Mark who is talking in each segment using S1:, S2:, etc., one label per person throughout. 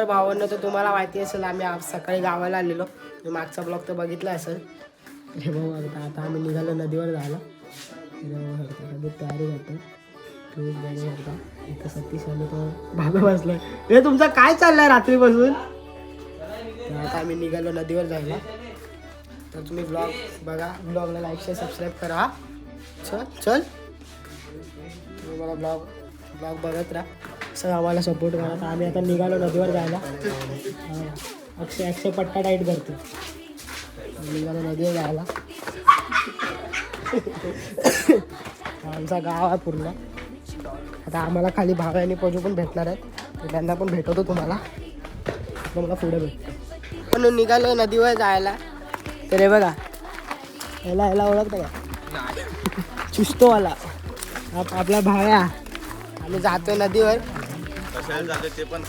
S1: नमस्कार भावांनो, तर तुम्हाला माहिती असेल आम्ही आज सकाळी गावाला आलेलो. मी मागचा ब्लॉग तर बघितला असेल. हे भाऊ आता आम्ही निघालो नदीवर जायला. तयारी करतो खूप बरे होता. इथं सतीश आलो तो भागा बसलाय. हे तुमचं काय चाललंय रात्रीपासून? आता आम्ही निघालो नदीवर जायला. तर तुम्ही ब्लॉग बघा, ब्लॉगला लाईक शेअर सबस्क्राईब करा. चल तुम्ही मला ब्लॉग बघत राहा, सर आम्हाला सपोर्ट करा. तर आम्ही आता निघालो नदीवर जायला. अक्षय पट्टा टाईट करतो. निघालो नदीवर जायला. आमचा गाव आहे पूर्ण. आता आम्हाला खाली भाव आणि पजू पण भेटणार आहेत, त्यांना पण भेटवतो तुम्हाला. मला पुढे भेटतो. पण निघालो नदीवर जायला. तर हे बघा, याला ओळखतं का? चुस्तोवाला आपला भाव्या. आम्ही जातो नदीवर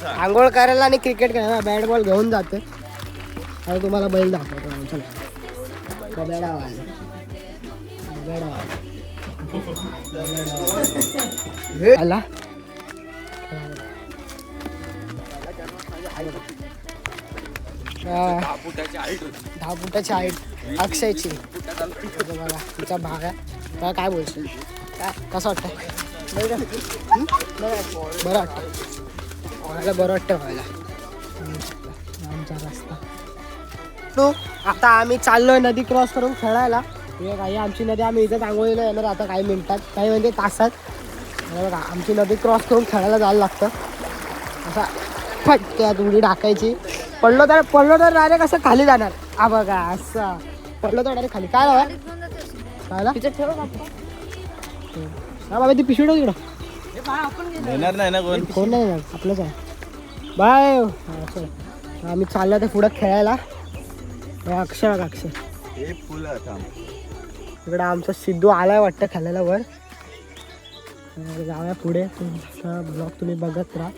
S1: आंघोळ करायला आणि क्रिकेट खेळायला. बॅट बॉल घेऊन जातो आणि तुम्हाला बैल दाखवतो. आला 10 फुटाची हाईट अक्षयची. बघा तिचा भाग आहे. बघा काय बोलशील, काय कसं वाटतं? बरं वाटतं व्हायला, बरं वाटतं व्हायला. आमचा रस्ता तो आता आम्ही चाललोय नदी क्रॉस करून खेळायला. हे काही आमची नदी, आम्ही इथं आंघोळीला येणार आता काही मिनिटात, काही म्हणजे तासात. बघा आमची नदी क्रॉस करून खेळायला जायला लागतं. असा फटक्यात उडी टाकायची. पडलो तर डायरेक्ट असं खाली जाणार. हा बघा असं पडलो तर डायरेक्ट खाली. काय लावा हा बाबा, ती पिशवी तिकडं
S2: येणार नाही ना कोण.
S1: कोण नाही येणार, आपलंच आहे. बाय. आम्ही चाललो तर पुढं खेळायला. अक्षय इकडं आमचा सिद्धू आलाय वाटतं खेळायला वर. जाऊया पुढे. तुमचा ब्लॉग तुम्ही बघत राहा.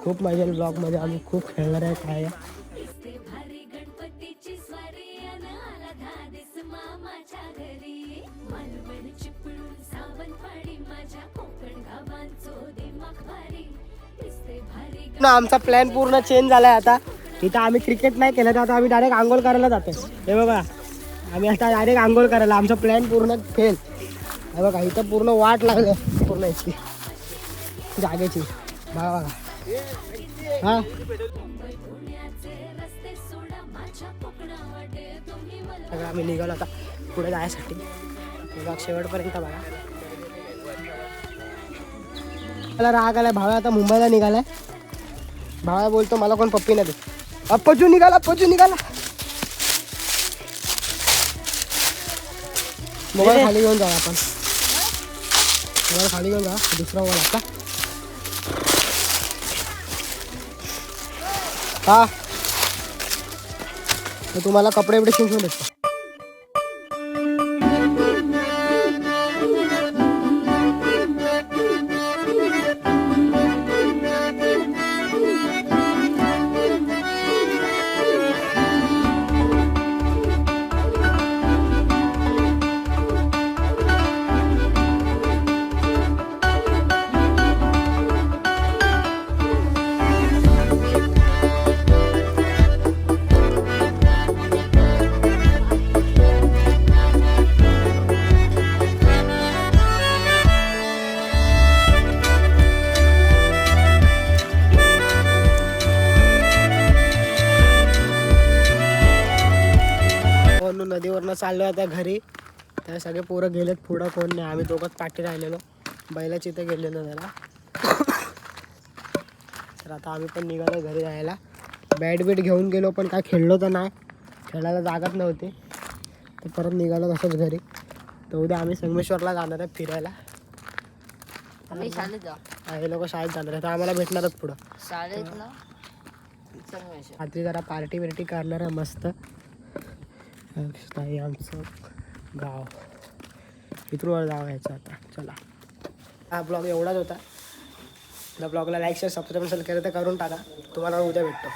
S1: खूप मजा येईल ब्लॉगमध्ये. आम्ही खूप खेळणार आहे काय. आमचा प्लॅन पूर्ण चेंज झालाय. आता इथं आम्ही क्रिकेट नाही केलं, तर आता आम्ही डायरेक्ट आंघोळ करायला जातो. हे बघा, आम्ही आता डायरेक्ट आंघोळ करायला. आमचा प्लॅन पूर्ण फेल. हे बघा इथं पूर्ण वाट लागले पूर्ण इतकी जागेची. बघा बघा हा सगळं आम्ही निघालो आता पुढे जायसाठी. बघा शेवटपर्यंत बघा. मला राग आलाय. भावा आता मुंबईला निघालाय. भावा बोलतो मला कोण पप्पी नाही दे. पजू निघाला. मोबाईल खाली घेऊन जाऊ आपण. मोबाईल खाली घेऊन जा. दुसरा मोबाईल आपला. हा तर तुम्हाला कपडे बिडे शिवून देतो. नदीवरनं चाललो आता घरी. त्या सगळे पोरं गेलेत पुढं, कोण नाही. आम्ही दोघंच पाठी राहिलेलो. बैलाची इथे गेलेलो जरा. तर आता आम्ही पण निघालो घरी जायला. बॅट घेऊन गेलो पण काय खेळलो तर नाही. खेळायला जागाच नव्हती. तर परत निघालो तसंच घरी. तर उद्या आम्ही संगमेश्वरला जाणार आहे फिरायला. हे लोक शाळेत जाणार आहे, तर आम्हाला भेटणारच पुढं रात्री. जरा पार्टी बिर्टी करणार आहे मस्त. आमचं गाव इथून वर जावं यायचं आता. चला, हा ब्लॉग एवढाच होता. त्या ब्लॉगला लाईक शेअर सबस्क्राईब केलं तर करून टाका. तुम्हाला उद्या भेटतो.